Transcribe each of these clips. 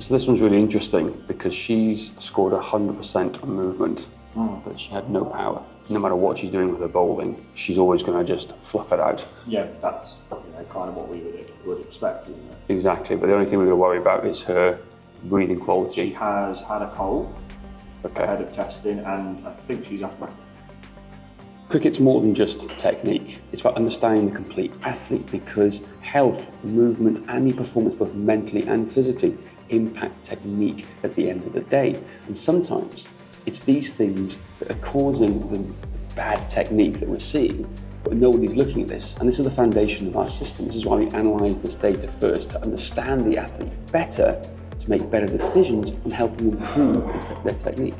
So this one's really interesting because she's scored 100% on movement, but she had no power. No matter what she's doing with her bowling, she's always going to just fluff it out. Yeah, that's kind of what we would expect, isn't it? Exactly, but the only thing we're going to worry about is her breathing quality. She has had a cold ahead of testing, and I think she's asthmatic. Cricket's more than just technique. It's about understanding the complete athlete because health, movement, and your performance, both mentally and physically, impact technique at the end of the day. And sometimes it's these things that are causing the bad technique that we're seeing, but nobody's looking at this. And this is the foundation of our system. This is why we analyse this data first, to understand the athlete better, to make better decisions and help them improve their technique.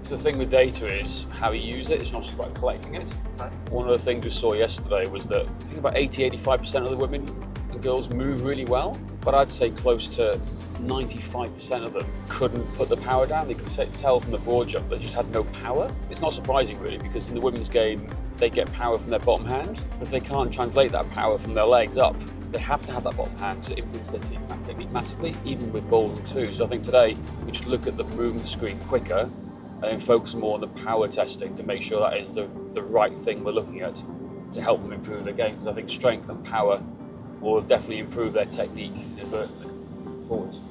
So the thing with data is how you use it. It's not just about collecting it. One of the things we saw yesterday was that I think about 80-85% of the women and girls move really well, but I'd say close to 95% of them couldn't put the power down. They could tell from the broad jump they just had no power. It's not surprising really, because in the women's game they get power from their bottom hand, but if they can't translate that power from their legs up, they have to have that bottom hand to influence their technique massively, even with bowling too. So I think today we just look at the movement screen quicker and then focus more on the power testing to make sure that is the right thing we're looking at to help them improve their game. Because I think strength and power will definitely improve their technique inadvertently forwards.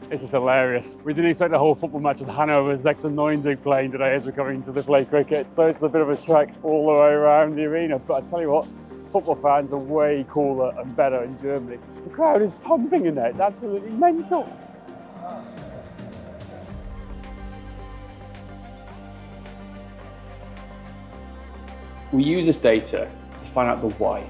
This is hilarious. We didn't expect the whole football match with Hanover's X9 playing today as we're coming to the play cricket. So it's a bit of a trek all the way around the arena. But I tell you what, football fans are way cooler and better in Germany. The crowd is pumping in there, it's absolutely mental. We use this data to find out the why.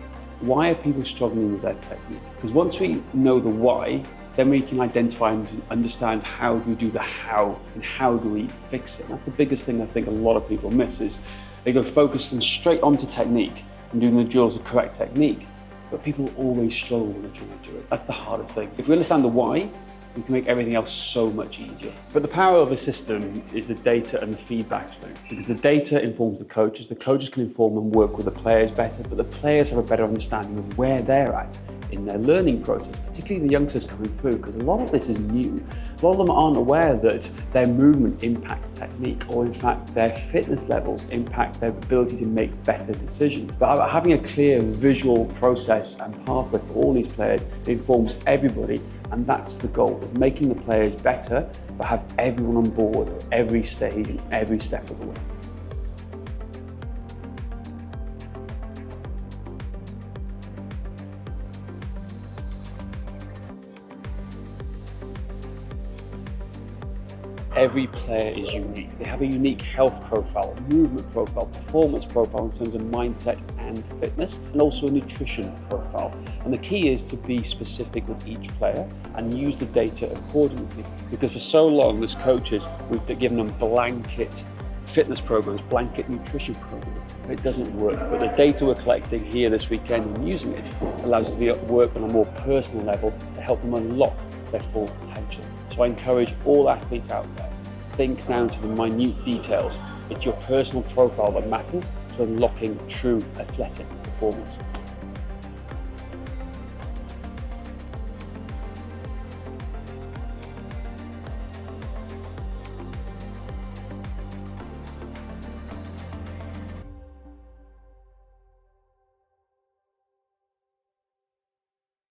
Why are people struggling with their technique? Because once we know the why, then we can identify and understand how do we do the how and how do we fix it. That's the biggest thing I think a lot of people miss is they go focused and straight onto technique and doing the drills the correct technique, but people always struggle when they're trying to do it. That's the hardest thing. If we understand the why, we can make everything else so much easier. But the power of the system is the data and the feedback loop, because the data informs the coaches can inform and work with the players better, but the players have a better understanding of where they're at in their learning process, particularly the youngsters coming through, because a lot of this is new. A lot of them aren't aware that their movement impacts technique, or in fact their fitness levels impact their ability to make better decisions. But having a clear visual process and pathway for all these players informs everybody, and that's the goal, of making the players better, but have everyone on board at every stage and every step of the way. Every player is unique. They have a unique health profile, movement profile, performance profile in terms of mindset and fitness, and also a nutrition profile. And the key is to be specific with each player and use the data accordingly. Because for so long as coaches, we've given them blanket fitness programs, blanket nutrition programs. It doesn't work, but the data we're collecting here this weekend and using it allows us to work on a more personal level to help them unlock their full potential. So I encourage all athletes out there, think down to the minute details. It's your personal profile that matters to unlocking true athletic performance.